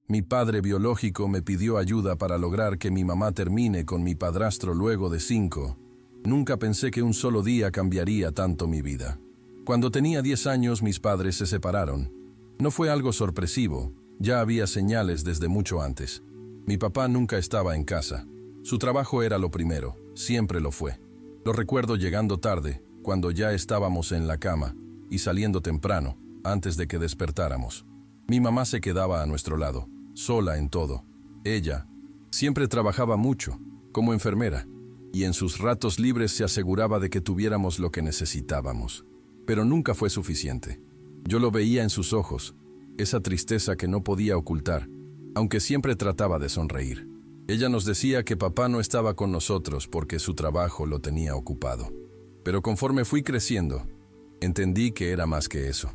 Mi padre biológico me pidió ayuda para lograr que mi mamá termine con mi padrastro luego de 5. Nunca pensé que un solo día cambiaría tanto mi vida. Cuando tenía 10 años, mis padres se separaron. No fue algo sorpresivo, ya había señales desde mucho antes. Mi papá nunca estaba en casa. Su trabajo era lo primero, siempre lo fue. Lo recuerdo llegando tarde, cuando ya estábamos en la cama, y saliendo temprano, antes de que despertáramos. Mi mamá se quedaba a nuestro lado, sola en todo. Ella siempre trabajaba mucho, como enfermera, y en sus ratos libres se aseguraba de que tuviéramos lo que necesitábamos. Pero nunca fue suficiente. Yo lo veía en sus ojos, esa tristeza que no podía ocultar, aunque siempre trataba de sonreír. Ella nos decía que papá no estaba con nosotros porque su trabajo lo tenía ocupado. Pero conforme fui creciendo, entendí que era más que eso.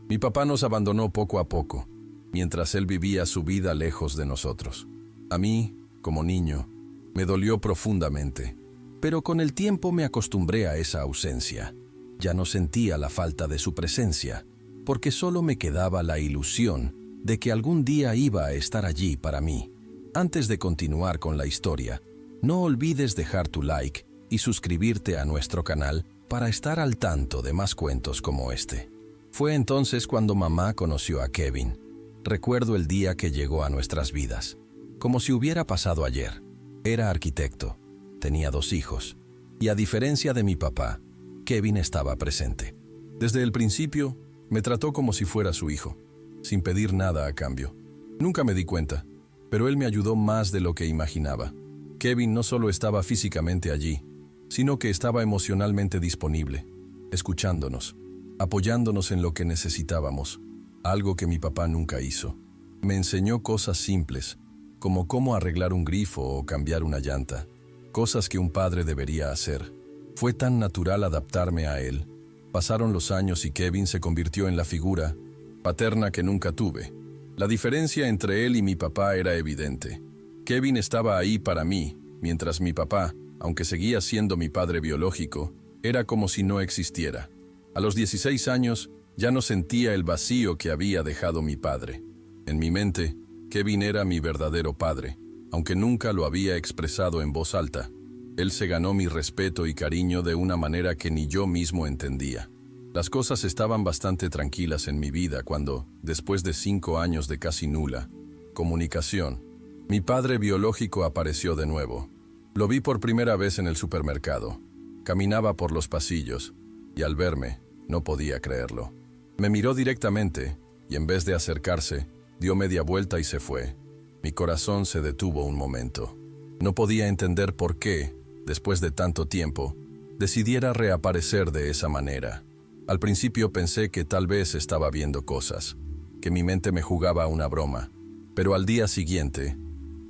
Mi papá nos abandonó poco a poco, mientras él vivía su vida lejos de nosotros. A mí, como niño, me dolió profundamente, pero con el tiempo me acostumbré a esa ausencia. Ya no sentía la falta de su presencia, porque solo me quedaba la ilusión de que algún día iba a estar allí para mí. Antes de continuar con la historia, no olvides dejar tu like y suscribirte a nuestro canal para estar al tanto de más cuentos como este. Fue entonces cuando mamá conoció a Kevin. Recuerdo el día que llegó a nuestras vidas, como si hubiera pasado ayer. Era arquitecto, tenía 2 hijos, y a diferencia de mi papá, Kevin estaba presente. Desde el principio, me trató como si fuera su hijo, sin pedir nada a cambio. Nunca me di cuenta, pero él me ayudó más de lo que imaginaba. Kevin no solo estaba físicamente allí, sino que estaba emocionalmente disponible, escuchándonos, apoyándonos en lo que necesitábamos, algo que mi papá nunca hizo. Me enseñó cosas simples, como cómo arreglar un grifo o cambiar una llanta, cosas que un padre debería hacer. Fue tan natural adaptarme a él. Pasaron los años y Kevin se convirtió en la figura paterna que nunca tuve. La diferencia entre él y mi papá era evidente. Kevin estaba ahí para mí, mientras mi papá, aunque seguía siendo mi padre biológico, era como si no existiera. A los 16 años, ya no sentía el vacío que había dejado mi padre. En mi mente, Kevin era mi verdadero padre, aunque nunca lo había expresado en voz alta. Él se ganó mi respeto y cariño de una manera que ni yo mismo entendía. Las cosas estaban bastante tranquilas en mi vida cuando, después de 5 años de casi nula comunicación, mi padre biológico apareció de nuevo. Lo vi por primera vez en el supermercado. Caminaba por los pasillos, y al verme, no podía creerlo. Me miró directamente, y en vez de acercarse, dio media vuelta y se fue. Mi corazón se detuvo un momento. No podía entender por qué, después de tanto tiempo, decidiera reaparecer de esa manera. Al principio pensé que tal vez estaba viendo cosas, que mi mente me jugaba una broma, pero al día siguiente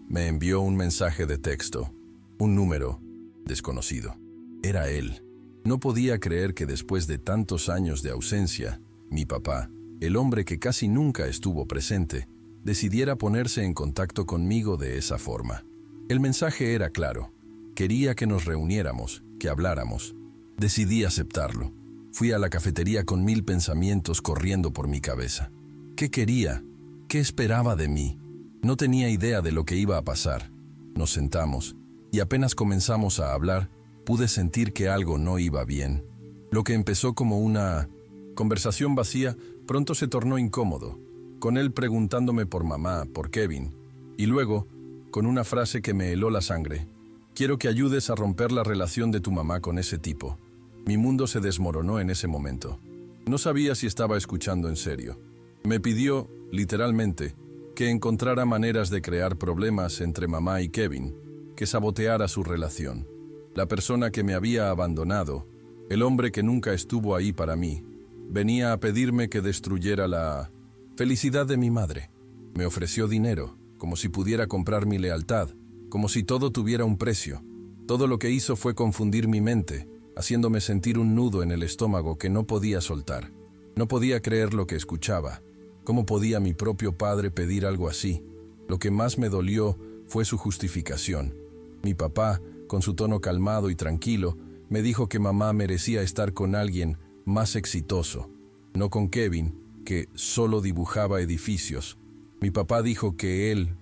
me envió un mensaje de texto, un número desconocido. Era él. No podía creer que después de tantos años de ausencia, mi papá, el hombre que casi nunca estuvo presente, decidiera ponerse en contacto conmigo de esa forma. El mensaje era claro. Quería que nos reuniéramos, que habláramos. Decidí aceptarlo. Fui a la cafetería con 1000 pensamientos corriendo por mi cabeza. ¿Qué quería? ¿Qué esperaba de mí? No tenía idea de lo que iba a pasar. Nos sentamos, y apenas comenzamos a hablar, pude sentir que algo no iba bien. Lo que empezó como una conversación vacía, pronto se tornó incómodo, con él preguntándome por mamá, por Kevin, y luego, con una frase que me heló la sangre: quiero que ayudes a romper la relación de tu mamá con ese tipo. Mi mundo se desmoronó en ese momento. No sabía si estaba escuchando en serio. Me pidió, literalmente, que encontrara maneras de crear problemas entre mamá y Kevin, que saboteara su relación. La persona que me había abandonado, el hombre que nunca estuvo ahí para mí, venía a pedirme que destruyera la felicidad de mi madre. Me ofreció dinero, como si pudiera comprar mi lealtad, como si todo tuviera un precio. Todo lo que hizo fue confundir mi mente, haciéndome sentir un nudo en el estómago que no podía soltar. No podía creer lo que escuchaba. ¿Cómo podía mi propio padre pedir algo así? Lo que más me dolió fue su justificación. Mi papá, con su tono calmado y tranquilo, me dijo que mamá merecía estar con alguien más exitoso, no con Kevin, que solo dibujaba edificios. Mi papá dijo que él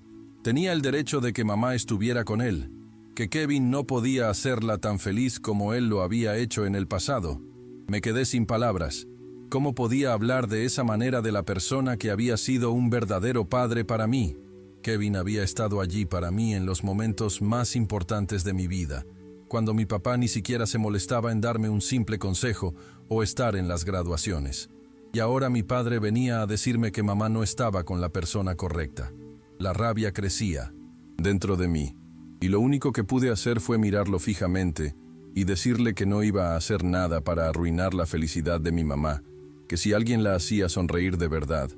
tenía el derecho de que mamá estuviera con él, que Kevin no podía hacerla tan feliz como él lo había hecho en el pasado. Me quedé sin palabras. ¿Cómo podía hablar de esa manera de la persona que había sido un verdadero padre para mí? Kevin había estado allí para mí en los momentos más importantes de mi vida, cuando mi papá ni siquiera se molestaba en darme un simple consejo o estar en las graduaciones. Y ahora mi padre venía a decirme que mamá no estaba con la persona correcta. La rabia crecía dentro de mí, y lo único que pude hacer fue mirarlo fijamente y decirle que no iba a hacer nada para arruinar la felicidad de mi mamá, que si alguien la hacía sonreír de verdad,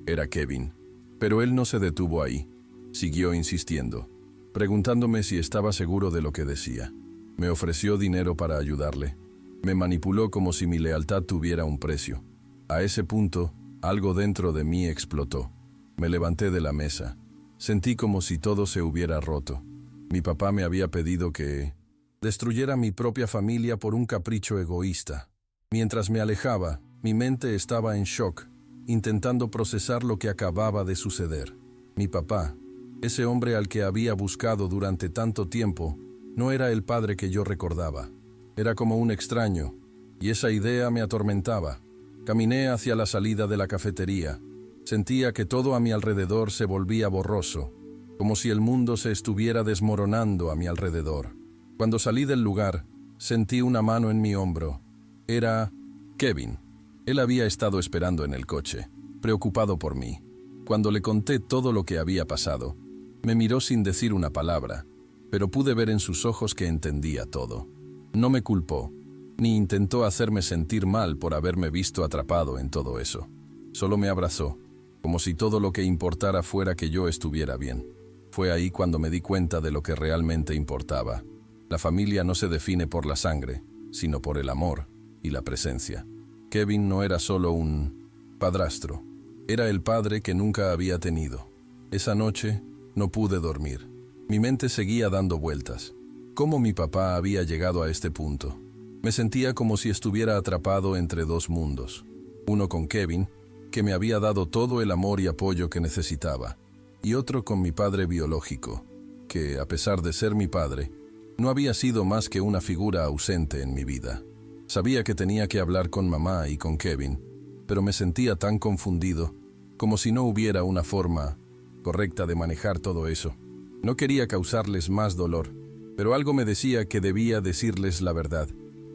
era Kevin. Pero él no se detuvo ahí. Siguió insistiendo, preguntándome si estaba seguro de lo que decía. Me ofreció dinero para ayudarle. Me manipuló como si mi lealtad tuviera un precio. A ese punto, algo dentro de mí explotó. Me levanté de la mesa. Sentí como si todo se hubiera roto. Mi papá me había pedido que destruyera mi propia familia por un capricho egoísta. Mientras me alejaba, mi mente estaba en shock, intentando procesar lo que acababa de suceder. Mi papá, ese hombre al que había buscado durante tanto tiempo, no era el padre que yo recordaba. Era como un extraño, y esa idea me atormentaba. Caminé hacia la salida de la cafetería. Sentía que todo a mi alrededor se volvía borroso, como si el mundo se estuviera desmoronando a mi alrededor. Cuando salí del lugar, sentí una mano en mi hombro. Era Kevin. Él había estado esperando en el coche, preocupado por mí. Cuando le conté todo lo que había pasado, me miró sin decir una palabra, pero pude ver en sus ojos que entendía todo. No me culpó, ni intentó hacerme sentir mal por haberme visto atrapado en todo eso. Solo me abrazó, como si todo lo que importara fuera que yo estuviera bien. Fue ahí cuando me di cuenta de lo que realmente importaba. La familia no se define por la sangre, sino por el amor y la presencia. Kevin no era solo un padrastro, era el padre que nunca había tenido. Esa noche no pude dormir. Mi mente seguía dando vueltas. ¿Cómo mi papá había llegado a este punto? Me sentía como si estuviera atrapado entre dos mundos. Uno con Kevin, que me había dado todo el amor y apoyo que necesitaba, y otro con mi padre biológico, que, a pesar de ser mi padre, no había sido más que una figura ausente en mi vida. Sabía que tenía que hablar con mamá y con Kevin, pero me sentía tan confundido, como si no hubiera una forma correcta de manejar todo eso. No quería causarles más dolor, pero algo me decía que debía decirles la verdad,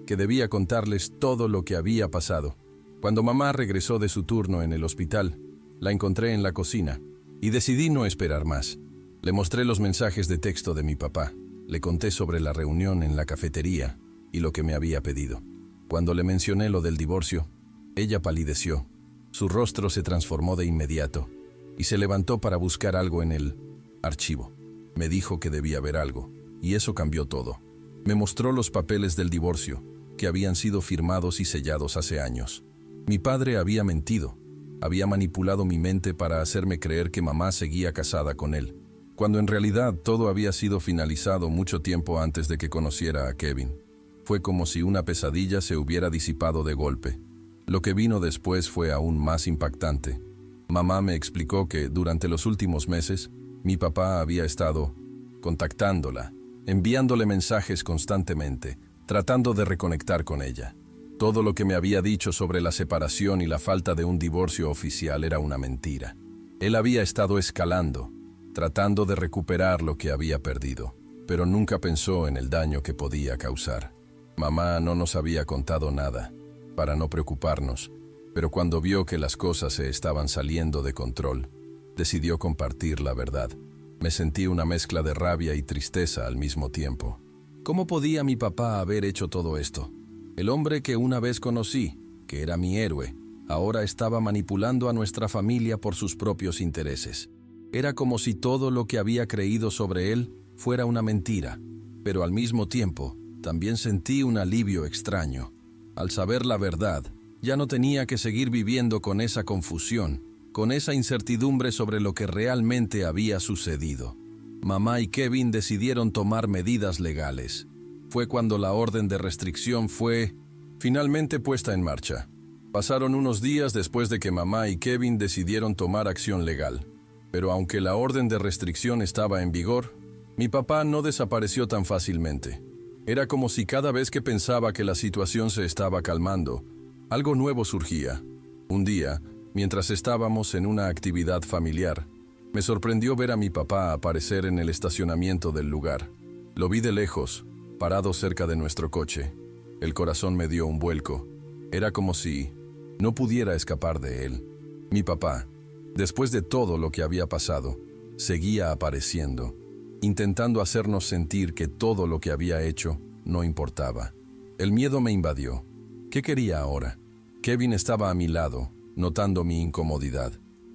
que debía contarles todo lo que había pasado. Cuando mamá regresó de su turno en el hospital, la encontré en la cocina y decidí no esperar más. Le mostré los mensajes de texto de mi papá, le conté sobre la reunión en la cafetería y lo que me había pedido. Cuando le mencioné lo del divorcio, ella palideció. Su rostro se transformó de inmediato y se levantó para buscar algo en el archivo. Me dijo que debía ver algo, y eso cambió todo. Me mostró los papeles del divorcio, que habían sido firmados y sellados hace años. Mi padre había mentido, había manipulado mi mente para hacerme creer que mamá seguía casada con él, cuando en realidad todo había sido finalizado mucho tiempo antes de que conociera a Kevin. Fue como si una pesadilla se hubiera disipado de golpe. Lo que vino después fue aún más impactante. Mamá me explicó que durante los últimos meses, mi papá había estado contactándola, enviándole mensajes constantemente, tratando de reconectar con ella. Todo lo que me había dicho sobre la separación y la falta de un divorcio oficial era una mentira. Él había estado escalando, tratando de recuperar lo que había perdido, pero nunca pensó en el daño que podía causar. Mamá no nos había contado nada, para no preocuparnos, pero cuando vio que las cosas se estaban saliendo de control, decidió compartir la verdad. Me sentí una mezcla de rabia y tristeza al mismo tiempo. ¿Cómo podía mi papá haber hecho todo esto? El hombre que una vez conocí, que era mi héroe, ahora estaba manipulando a nuestra familia por sus propios intereses. Era como si todo lo que había creído sobre él fuera una mentira, pero al mismo tiempo también sentí un alivio extraño. Al saber la verdad, ya no tenía que seguir viviendo con esa confusión, con esa incertidumbre sobre lo que realmente había sucedido. Mamá y Kevin decidieron tomar medidas legales. Fue cuando la orden de restricción fue finalmente puesta en marcha. Pasaron unos días después de que mamá y Kevin decidieron tomar acción legal. Pero aunque la orden de restricción estaba en vigor, mi papá no desapareció tan fácilmente. Era como si cada vez que pensaba que la situación se estaba calmando, algo nuevo surgía. Un día, mientras estábamos en una actividad familiar, me sorprendió ver a mi papá aparecer en el estacionamiento del lugar. Lo vi de lejos, parado cerca de nuestro coche. El corazón me dio un vuelco. Era como si no pudiera escapar de él. Mi papá, después de todo lo que había pasado, seguía apareciendo, intentando hacernos sentir que todo lo que había hecho no importaba. El miedo me invadió. ¿Qué quería ahora? Kevin estaba a mi lado, notando mi incomodidad.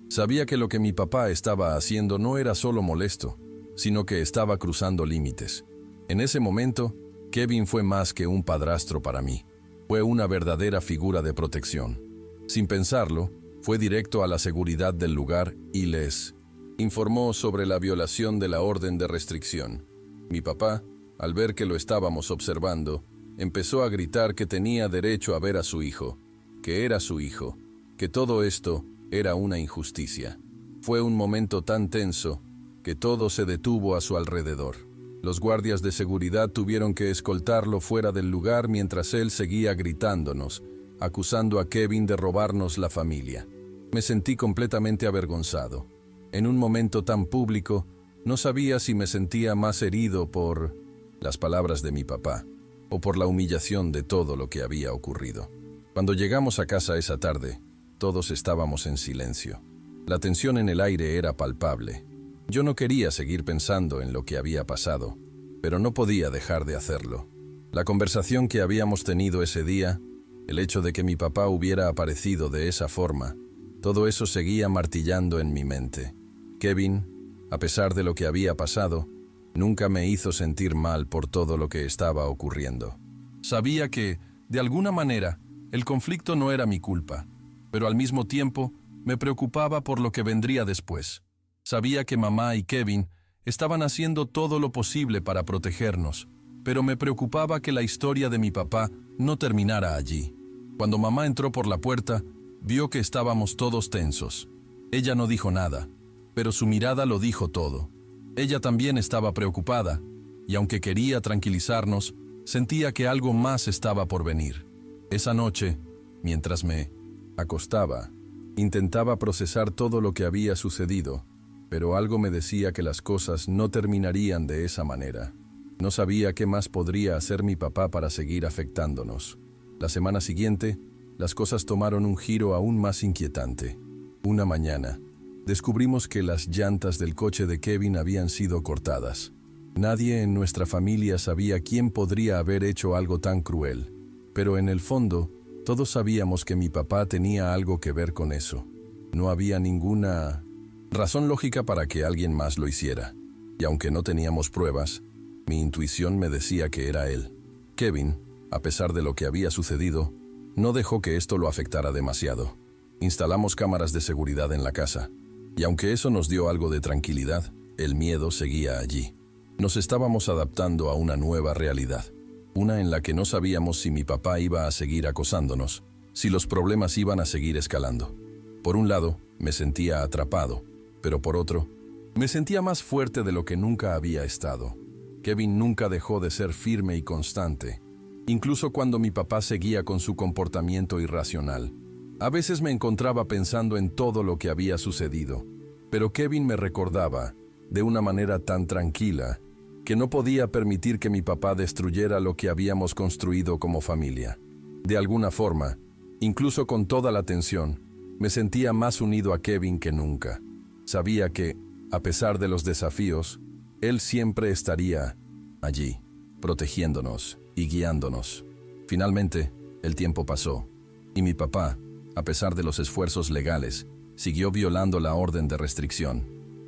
Sabía que lo que mi papá estaba haciendo no era solo molesto, sino que estaba cruzando límites. En ese momento, Kevin fue más que un padrastro para mí. Fue una verdadera figura de protección. Sin pensarlo, fue directo a la seguridad del lugar y les informó sobre la violación de la orden de restricción. Mi papá, al ver que lo estábamos observando, empezó a gritar que tenía derecho a ver a su hijo, que era su hijo, que todo esto era una injusticia. Fue un momento tan tenso que todo se detuvo a su alrededor. Los guardias de seguridad tuvieron que escoltarlo fuera del lugar mientras él seguía gritándonos, acusando a Kevin de robarnos la familia. Me sentí completamente avergonzado. En un momento tan público, no sabía si me sentía más herido por las palabras de mi papá o por la humillación de todo lo que había ocurrido. Cuando llegamos a casa esa tarde, todos estábamos en silencio. La tensión en el aire era palpable. Yo no quería seguir pensando en lo que había pasado, pero no podía dejar de hacerlo. La conversación que habíamos tenido ese día, el hecho de que mi papá hubiera aparecido de esa forma, todo eso seguía martillando en mi mente. Kevin, a pesar de lo que había pasado, nunca me hizo sentir mal por todo lo que estaba ocurriendo. Sabía que, de alguna manera, el conflicto no era mi culpa, pero al mismo tiempo me preocupaba por lo que vendría después. Sabía que mamá y Kevin estaban haciendo todo lo posible para protegernos, pero me preocupaba que la historia de mi papá no terminara allí. Cuando mamá entró por la puerta, vio que estábamos todos tensos. Ella no dijo nada, pero su mirada lo dijo todo. Ella también estaba preocupada, y aunque quería tranquilizarnos, sentía que algo más estaba por venir. Esa noche, mientras me acostaba, intentaba procesar todo lo que había sucedido, pero algo me decía que las cosas no terminarían de esa manera. No sabía qué más podría hacer mi papá para seguir afectándonos. La semana siguiente, las cosas tomaron un giro aún más inquietante. Una mañana, descubrimos que las llantas del coche de Kevin habían sido cortadas. Nadie en nuestra familia sabía quién podría haber hecho algo tan cruel, pero en el fondo, todos sabíamos que mi papá tenía algo que ver con eso. No había ninguna razón lógica para que alguien más lo hiciera, y aunque no teníamos pruebas, mi intuición me decía que era él. Kevin, a pesar de lo que había sucedido, no dejó que esto lo afectara demasiado. Instalamos cámaras de seguridad en la casa, y aunque eso nos dio algo de tranquilidad, el miedo seguía allí. Nos estábamos adaptando a una nueva realidad, una en la que no sabíamos si mi papá iba a seguir acosándonos, si los problemas iban a seguir escalando. Por un lado, me sentía atrapado, pero por otro, me sentía más fuerte de lo que nunca había estado. Kevin nunca dejó de ser firme y constante, incluso cuando mi papá seguía con su comportamiento irracional. A veces me encontraba pensando en todo lo que había sucedido, pero Kevin me recordaba, de una manera tan tranquila, que no podía permitir que mi papá destruyera lo que habíamos construido como familia. De alguna forma, incluso con toda la tensión, me sentía más unido a Kevin que nunca. Sabía que, a pesar de los desafíos, él siempre estaría allí, protegiéndonos y guiándonos. Finalmente, el tiempo pasó, y mi papá, a pesar de los esfuerzos legales, siguió violando la orden de restricción.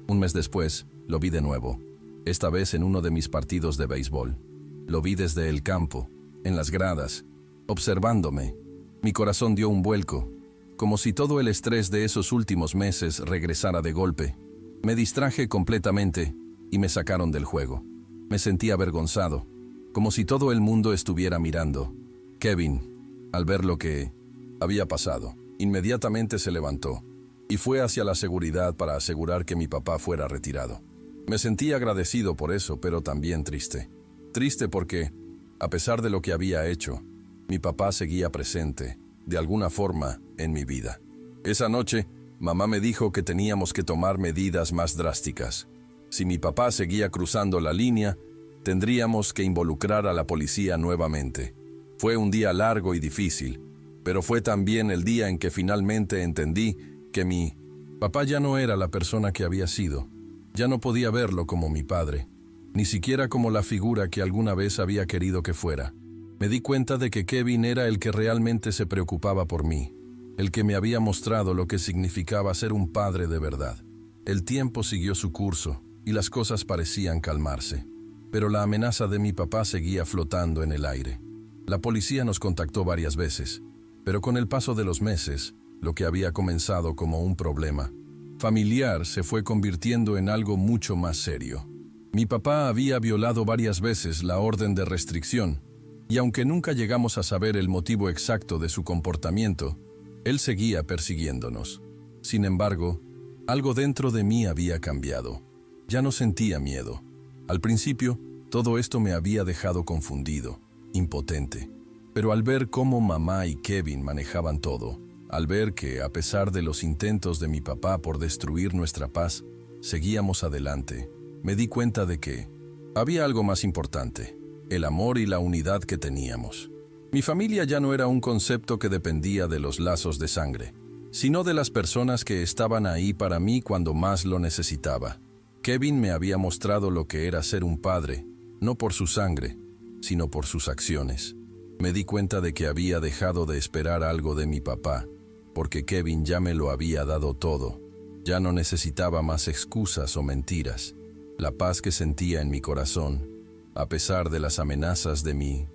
Un mes después, lo vi de nuevo, esta vez en uno de mis partidos de béisbol. Lo vi desde el campo, en las gradas, observándome. Mi corazón dio un vuelco, como si todo el estrés de esos últimos meses regresara de golpe. Me distraje completamente y me sacaron del juego. Me sentí avergonzado, como si todo el mundo estuviera mirando. Kevin, al ver lo que había pasado, inmediatamente se levantó. y fue hacia la seguridad para asegurar que mi papá fuera retirado. Me sentí agradecido por eso, pero también triste. Triste porque, a pesar de lo que había hecho, mi papá seguía presente, de alguna forma, en mi vida. Esa noche, mamá me dijo que teníamos que tomar medidas más drásticas. Si mi papá seguía cruzando la línea, tendríamos que involucrar a la policía nuevamente. Fue un día largo y difícil, pero fue también el día en que finalmente entendí que mi papá ya no era la persona que había sido. Ya no podía verlo como mi padre, ni siquiera como la figura que alguna vez había querido que fuera. Me di cuenta de que Kevin era el que realmente se preocupaba por mí, el que me había mostrado lo que significaba ser un padre de verdad. El tiempo siguió su curso y las cosas parecían calmarse, pero la amenaza de mi papá seguía flotando en el aire. La policía nos contactó varias veces, pero con el paso de los meses, lo que había comenzado como un problema familiar se fue convirtiendo en algo mucho más serio. Mi papá había violado varias veces la orden de restricción, y aunque nunca llegamos a saber el motivo exacto de su comportamiento, él seguía persiguiéndonos. Sin embargo, algo dentro de mí había cambiado. Ya no sentía miedo. Al principio, todo esto me había dejado confundido, impotente. Pero al ver cómo mamá y Kevin manejaban todo, al ver que, a pesar de los intentos de mi papá por destruir nuestra paz, seguíamos adelante, me di cuenta de que había algo más importante: el amor y la unidad que teníamos. Mi familia ya no era un concepto que dependía de los lazos de sangre, sino de las personas que estaban ahí para mí cuando más lo necesitaba. Kevin me había mostrado lo que era ser un padre, no por su sangre, sino por sus acciones. Me di cuenta de que había dejado de esperar algo de mi papá, porque Kevin ya me lo había dado todo. Ya no necesitaba más excusas o mentiras. La paz que sentía en mi corazón, a pesar de las amenazas de mi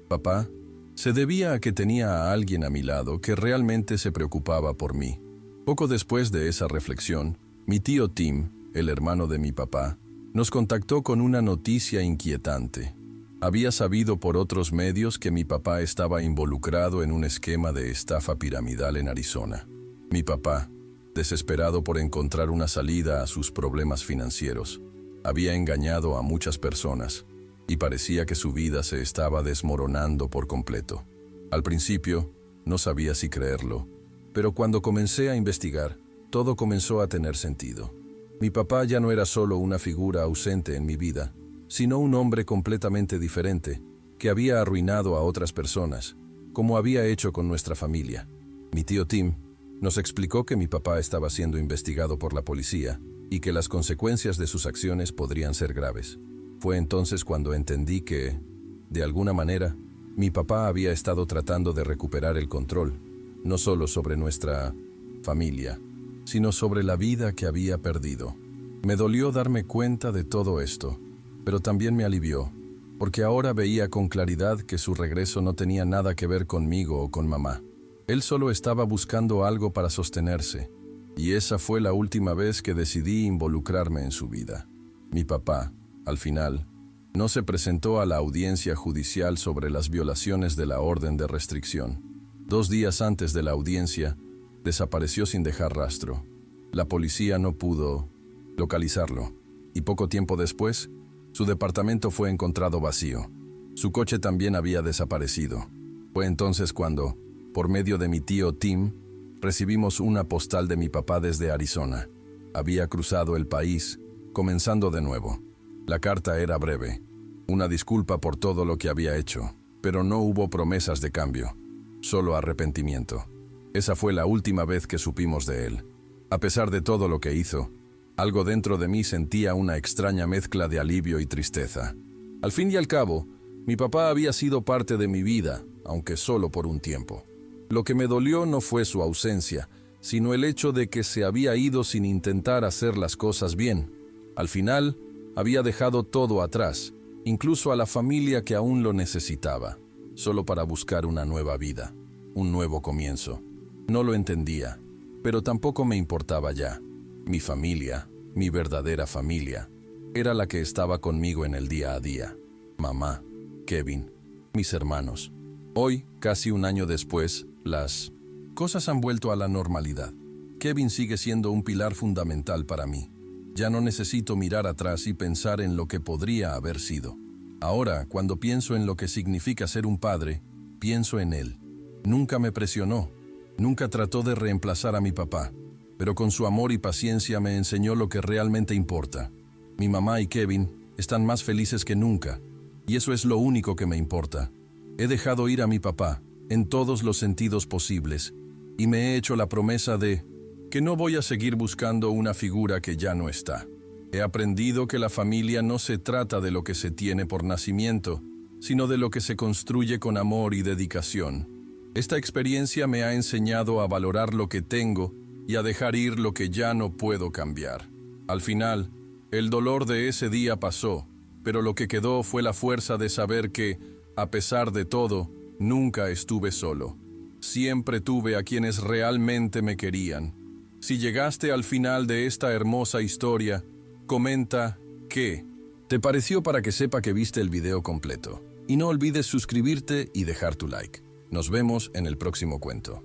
papá, se debía a que tenía a alguien a mi lado que realmente se preocupaba por mí. Poco después de esa reflexión, mi tío Tim, el hermano de mi papá, nos contactó con una noticia inquietante. Había sabido por otros medios que mi papá estaba involucrado en un esquema de estafa piramidal en Arizona. Mi papá, desesperado por encontrar una salida a sus problemas financieros, había engañado a muchas personas y parecía que su vida se estaba desmoronando por completo. Al principio, no sabía si creerlo, pero cuando comencé a investigar, todo comenzó a tener sentido. Mi papá ya no era solo una figura ausente en mi vida, sino un hombre completamente diferente, que había arruinado a otras personas, como había hecho con nuestra familia. Mi tío Tim nos explicó que mi papá estaba siendo investigado por la policía y que las consecuencias de sus acciones podrían ser graves. Fue entonces cuando entendí que, de alguna manera, mi papá había estado tratando de recuperar el control, no solo sobre nuestra familia, sino sobre la vida que había perdido. Me dolió darme cuenta de todo esto, pero también me alivió, porque ahora veía con claridad que su regreso no tenía nada que ver conmigo o con mamá. Él solo estaba buscando algo para sostenerse, y esa fue la última vez que decidí involucrarme en su vida. Mi papá, al final, no se presentó a la audiencia judicial sobre las violaciones de la orden de restricción. 2 días antes de la audiencia, desapareció sin dejar rastro. La policía no pudo localizarlo, y poco tiempo después, su departamento fue encontrado vacío. Su coche también había desaparecido. Fue entonces cuando, por medio de mi tío Tim, recibimos una postal de mi papá desde Arizona. Había cruzado el país, comenzando de nuevo. La carta era breve, una disculpa por todo lo que había hecho, pero no hubo promesas de cambio, solo arrepentimiento. Esa fue la última vez que supimos de él. A pesar de todo lo que hizo, algo dentro de mí sentía una extraña mezcla de alivio y tristeza. Al fin y al cabo, mi papá había sido parte de mi vida, aunque solo por un tiempo. Lo que me dolió no fue su ausencia, sino el hecho de que se había ido sin intentar hacer las cosas bien. Al final, había dejado todo atrás, incluso a la familia que aún lo necesitaba, solo para buscar una nueva vida, un nuevo comienzo. No lo entendía, pero tampoco me importaba ya. Mi familia, mi verdadera familia, era la que estaba conmigo en el día a día. Mamá, Kevin, mis hermanos. Hoy, casi un año después, las cosas han vuelto a la normalidad. Kevin sigue siendo un pilar fundamental para mí. Ya no necesito mirar atrás y pensar en lo que podría haber sido. Ahora, cuando pienso en lo que significa ser un padre, pienso en él. Nunca me presionó, nunca trató de reemplazar a mi papá, pero con su amor y paciencia me enseñó lo que realmente importa. Mi mamá y Kevin están más felices que nunca, y eso es lo único que me importa. He dejado ir a mi papá, en todos los sentidos posibles, y me he hecho la promesa de que no voy a seguir buscando una figura que ya no está. He aprendido que la familia no se trata de lo que se tiene por nacimiento, sino de lo que se construye con amor y dedicación. Esta experiencia me ha enseñado a valorar lo que tengo y a dejar ir lo que ya no puedo cambiar. Al final, el dolor de ese día pasó, pero lo que quedó fue la fuerza de saber que, a pesar de todo, nunca estuve solo. Siempre tuve a quienes realmente me querían. Si llegaste al final de esta hermosa historia, comenta qué te pareció para que sepa que viste el video completo. Y no olvides suscribirte y dejar tu like. Nos vemos en el próximo cuento.